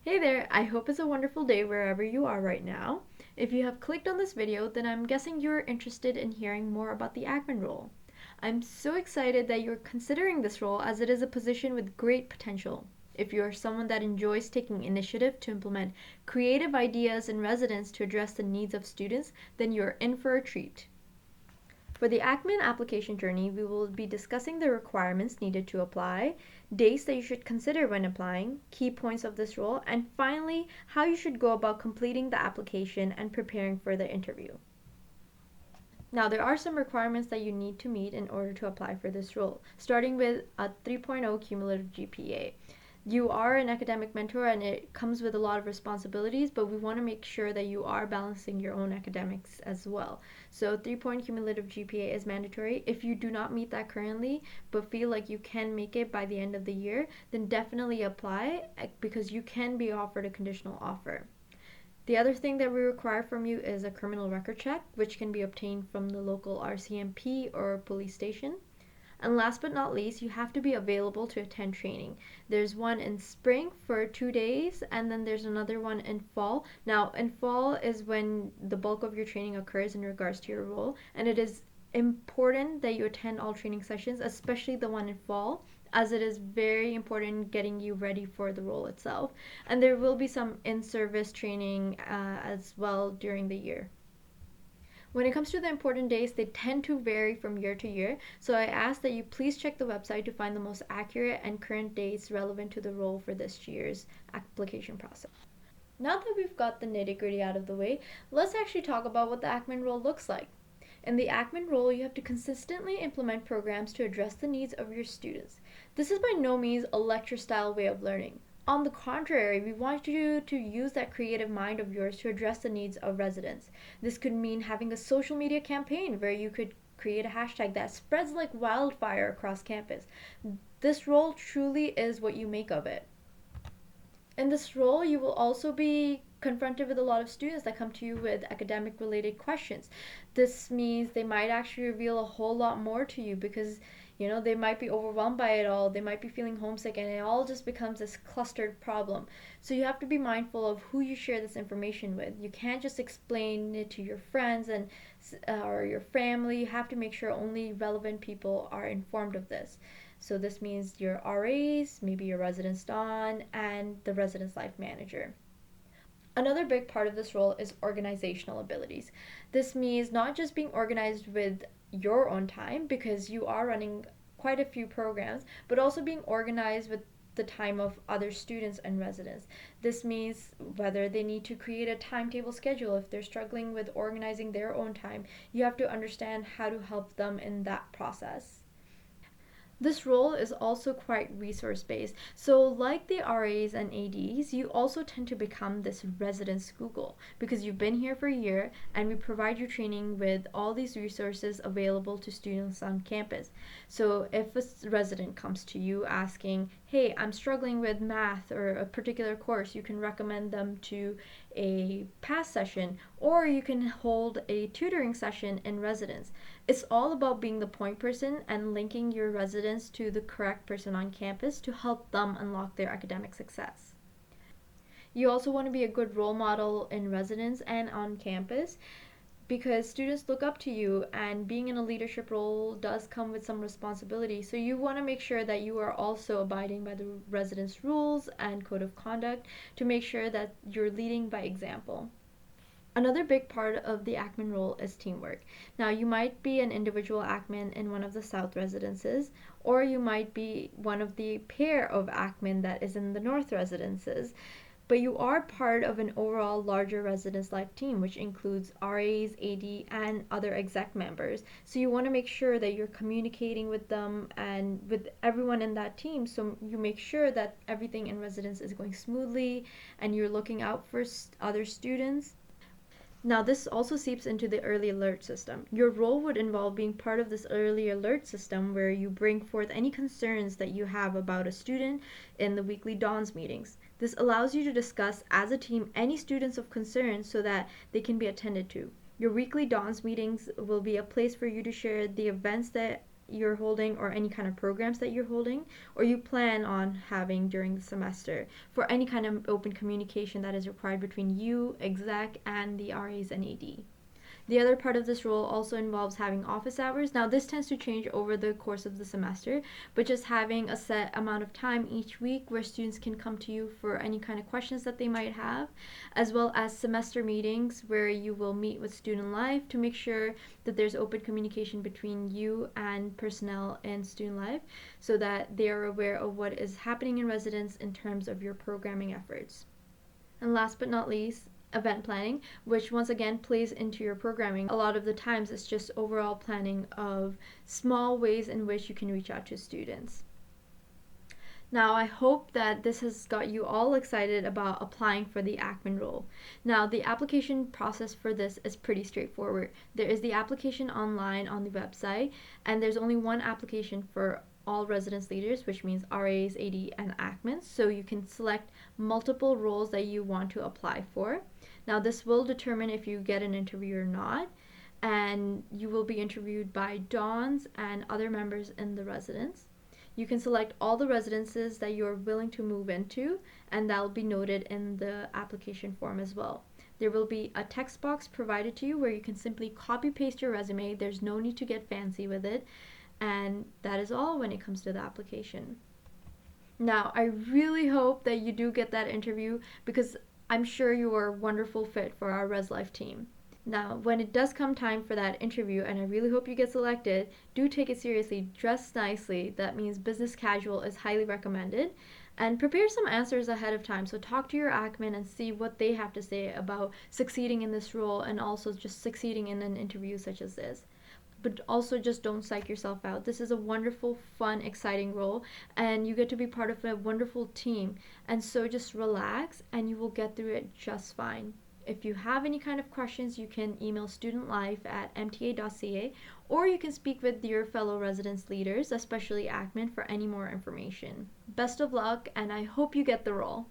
Hey there, I hope it's a wonderful day wherever you are right now. If you have clicked on this video, then I'm guessing you're interested in hearing more about the AcMen role. I'm so excited that you're considering this role as it is a position with great potential. If you're someone that enjoys taking initiative to implement creative ideas in residence to address the needs of students, then you're in for a treat. For the AcMen application journey, we will be discussing the requirements needed to apply, dates that you should consider when applying, key points of this role, and finally, how you should go about completing the application and preparing for the interview. Now, there are some requirements that you need to meet in order to apply for this role, starting with a 3.0 cumulative GPA. You are an academic mentor and it comes with a lot of responsibilities, but we want to make sure that you are balancing your own academics as well. So 3-point cumulative GPA is mandatory. If you do not meet that currently, but feel like you can make it by the end of the year, then definitely apply because you can be offered a conditional offer. The other thing that we require from you is a criminal record check, which can be obtained from the local RCMP or police station. And last but not least, you have to be available to attend training. There's one in spring for 2 days, and then there's another one in fall. Now, in fall is when the bulk of your training occurs in regards to your role, and it is important that you attend all training sessions, especially the one in fall, as it is very important getting you ready for the role itself. And there will be some in-service training as well during the year. When it comes to the important dates, they tend to vary from year to year, so I ask that you please check the website to find the most accurate and current dates relevant to the role for this year's application process. Now that we've got the nitty gritty out of the way, let's actually talk about what the AcMen role looks like. In the AcMen role, you have to consistently implement programs to address the needs of your students. This is by no means a lecture style way of learning. On the contrary, we want you to use that creative mind of yours to address the needs of residents. This could mean having a social media campaign where you could create a hashtag that spreads like wildfire across campus. This role truly is what you make of it. In this role, you will also be confronted with a lot of students that come to you with academic related questions. This means they might actually reveal a whole lot more to you because they might be overwhelmed by it all, they might be feeling homesick, and it all just becomes this clustered problem. So you have to be mindful of who you share this information with. You can't just explain it to your friends and or your family. You have to make sure only relevant people are informed of this. So this means your RAs, maybe your residence don, and the residence life manager. Another big part of this role is organizational abilities. This means not just being organized with your own time, because you are running quite a few programs, but also being organized with the time of other students and residents. This means whether they need to create a timetable schedule, if they're struggling with organizing their own time, you have to understand how to help them in that process. This role is also quite resource based. So, like the RAs and ADs, you also tend to become this residence Google because you've been here for a year and we provide you training with all these resources available to students on campus. So, if a resident comes to you asking, hey, I'm struggling with math or a particular course, you can recommend them to a PASS session or you can hold a tutoring session in residence. It's all about being the point person and linking your residents to the correct person on campus to help them unlock their academic success. You also want to be a good role model in residence and on campus because students look up to you, and being in a leadership role does come with some responsibility. So you want to make sure that you are also abiding by the residence rules and code of conduct to make sure that you're leading by example. Another big part of the AcMen role is teamwork. Now, you might be an individual AcMen in one of the South residences, or you might be one of the pair of AcMen that is in the North residences. But you are part of an overall larger residence life team, which includes RAs, AD, and other exec members. So you want to make sure that you're communicating with them and with everyone in that team, so you make sure that everything in residence is going smoothly and you're looking out for other students. Now, this also seeps into the early alert system. Your role would involve being part of this early alert system where you bring forth any concerns that you have about a student in the weekly DONS meetings. This allows you to discuss as a team any students of concern so that they can be attended to. Your weekly DONS meetings will be a place for you to share the events that you're holding or any kind of programs that you're holding or you plan on having during the semester for any kind of open communication that is required between you, exec, and the RAs and AD. The other part of this role also involves having office hours. Now, this tends to change over the course of the semester, but just having a set amount of time each week where students can come to you for any kind of questions that they might have, as well as semester meetings where you will meet with student life to make sure that there's open communication between you and personnel in student life so that they are aware of what is happening in residence in terms of your programming efforts. And last but not least, event planning, which once again plays into your programming. A lot of the times it's just overall planning of small ways in which you can reach out to students. Now, I hope that this has got you all excited about applying for the AcMen role. Now, the application process for this is pretty straightforward. There is the application online on the website, and there's only one application for all residence leaders, which means RAs, AD, and AcMen. So you can select multiple roles that you want to apply for. Now, this will determine if you get an interview or not, and you will be interviewed by dons and other members in the residence. You can select all the residences that you're willing to move into, and that will be noted in the application form as well. There will be a text box provided to you where you can simply copy paste your resume. There's no need to get fancy with it, and that is all when it comes to the application. Now, I really hope that you do get that interview because I'm sure you are a wonderful fit for our Res Life team. Now, when it does come time for that interview, and I really hope you get selected, do take it seriously, dress nicely. That means business casual is highly recommended. And prepare some answers ahead of time. So talk to your AcMen and see what they have to say about succeeding in this role and also just succeeding in an interview such as this. But also just don't psych yourself out. This is a wonderful, fun, exciting role, and you get to be part of a wonderful team. And so just relax and you will get through it just fine. If you have any kind of questions, you can email studentlife@mta.ca, or you can speak with your fellow residence leaders, especially AcMen, for any more information. Best of luck, and I hope you get the role.